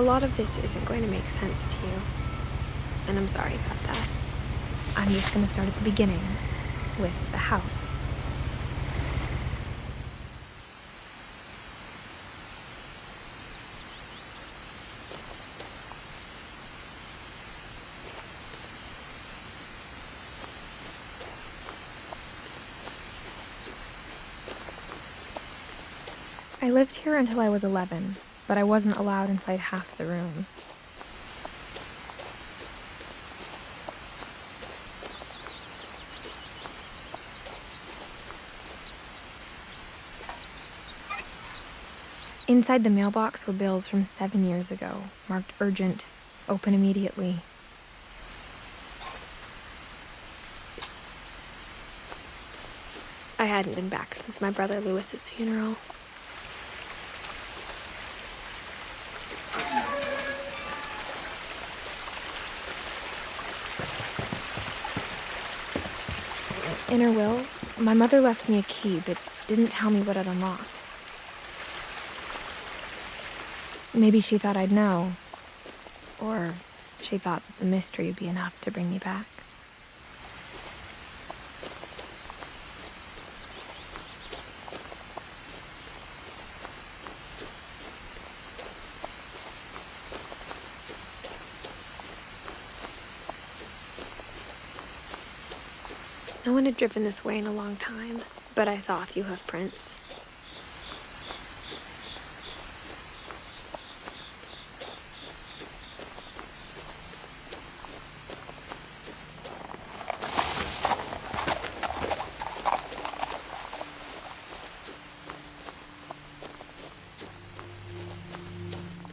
A lot of this isn't going to make sense to you, and I'm sorry about that. I'm just gonna start at the beginning, with the house. I lived here until I was 11, but I wasn't allowed inside half the rooms. Inside the mailbox were bills from 7 years ago, marked urgent, open immediately. I hadn't been back since my brother Lewis's funeral. In her will, my mother left me a key, but didn't tell me what it unlocked. Maybe she thought I'd know, or she thought that the mystery would be enough to bring me back. No one had driven this way in a long time, but I saw a few hoof prints.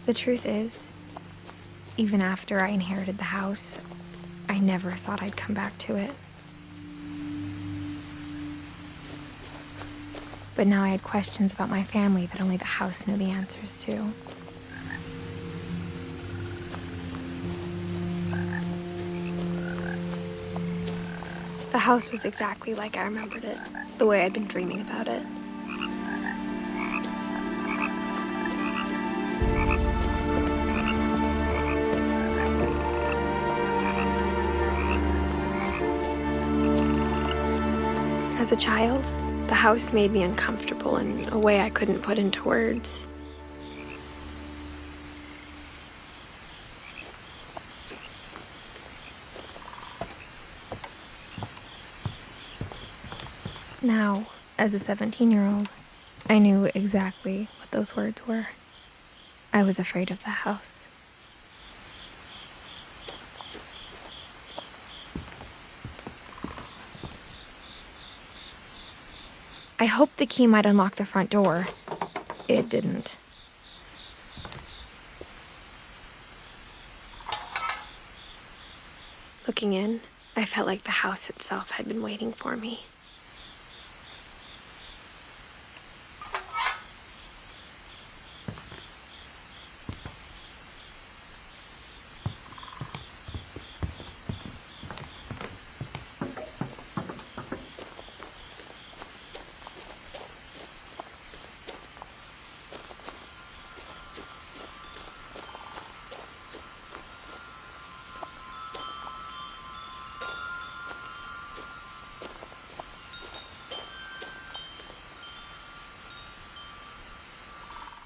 The truth is, even after I inherited the house, I never thought I'd come back to it. But now I had questions about my family that only the house knew the answers to. The house was exactly like I remembered it, the way I'd been dreaming about it. As a child, the house made me uncomfortable in a way I couldn't put into words. Now, as a 17-year-old, I knew exactly what those words were. I was afraid of the house. I hoped the key might unlock the front door. It didn't. Looking in, I felt like the house itself had been waiting for me.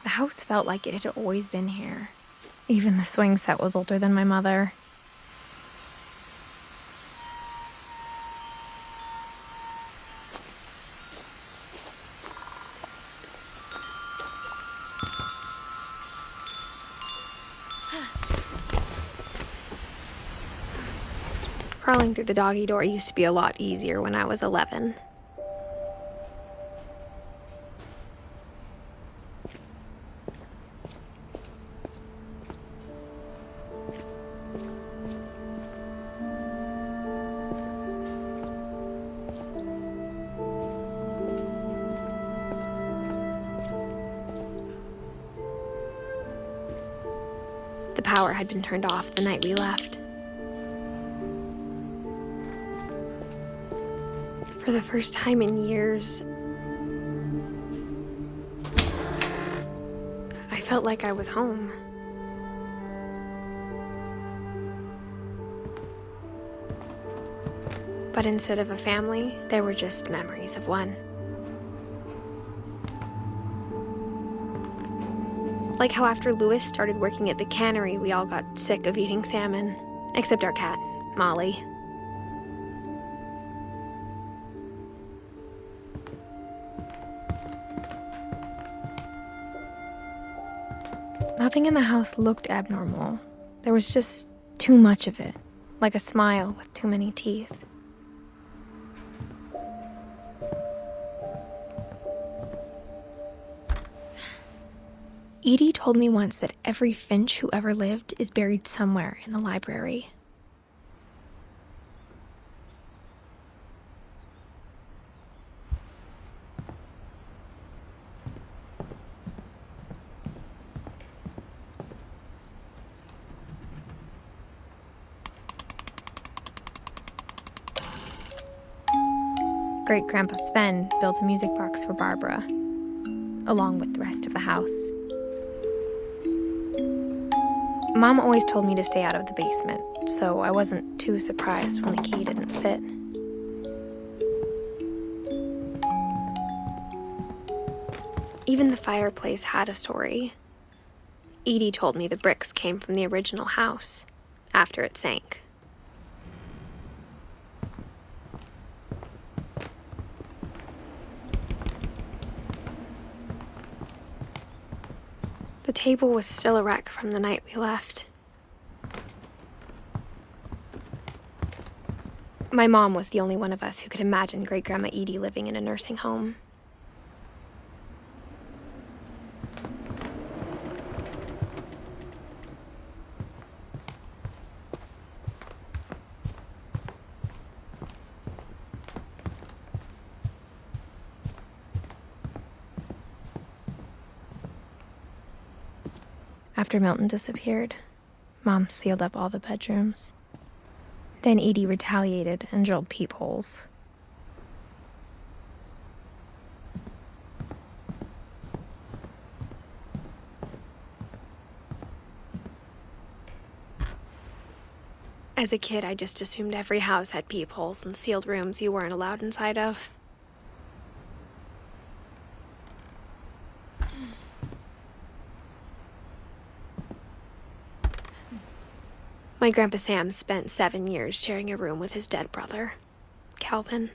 The house felt like it had always been here. Even the swing set was older than my mother. Crawling through the doggy door used to be a lot easier when I was 11. The power had been turned off the night we left. For the first time in years, I felt like I was home. But instead of a family, there were just memories of one. Like how after Louis started working at the cannery, we all got sick of eating salmon. Except our cat, Molly. Nothing in the house looked abnormal. There was just too much of it, like a smile with too many teeth. Edie told me once that every Finch who ever lived is buried somewhere in the library. Great-Grandpa Sven built a music box for Barbara, along with the rest of the house. Mom always told me to stay out of the basement, so I wasn't too surprised when the key didn't fit. Even the fireplace had a story. Edie told me the bricks came from the original house, after it sank. The table was still a wreck from the night we left. My mom was the only one of us who could imagine Great-Grandma Edie living in a nursing home. After Milton disappeared, Mom sealed up all the bedrooms. Then Edie retaliated and drilled peepholes. As a kid, I just assumed every house had peepholes and sealed rooms you weren't allowed inside of. My Grandpa Sam spent 7 years sharing a room with his dead brother, Calvin.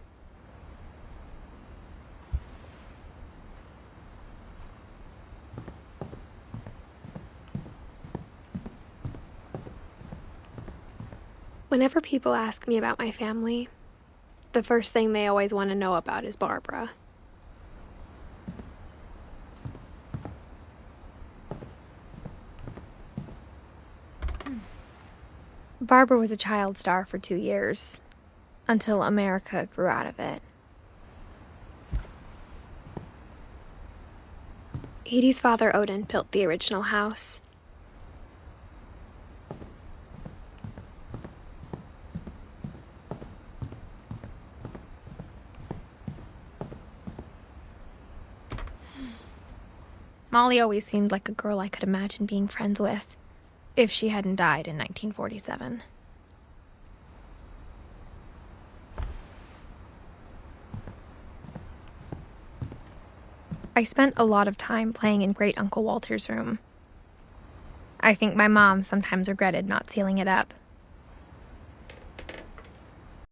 Whenever people ask me about my family, the first thing they always want to know about is Barbara. Barbara was a child star for 2 years, until America grew out of it. Edie's father, Odin, built the original house. Molly always seemed like a girl I could imagine being friends with, if she hadn't died in 1947. I spent a lot of time playing in Great Uncle Walter's room. I think my mom sometimes regretted not sealing it up.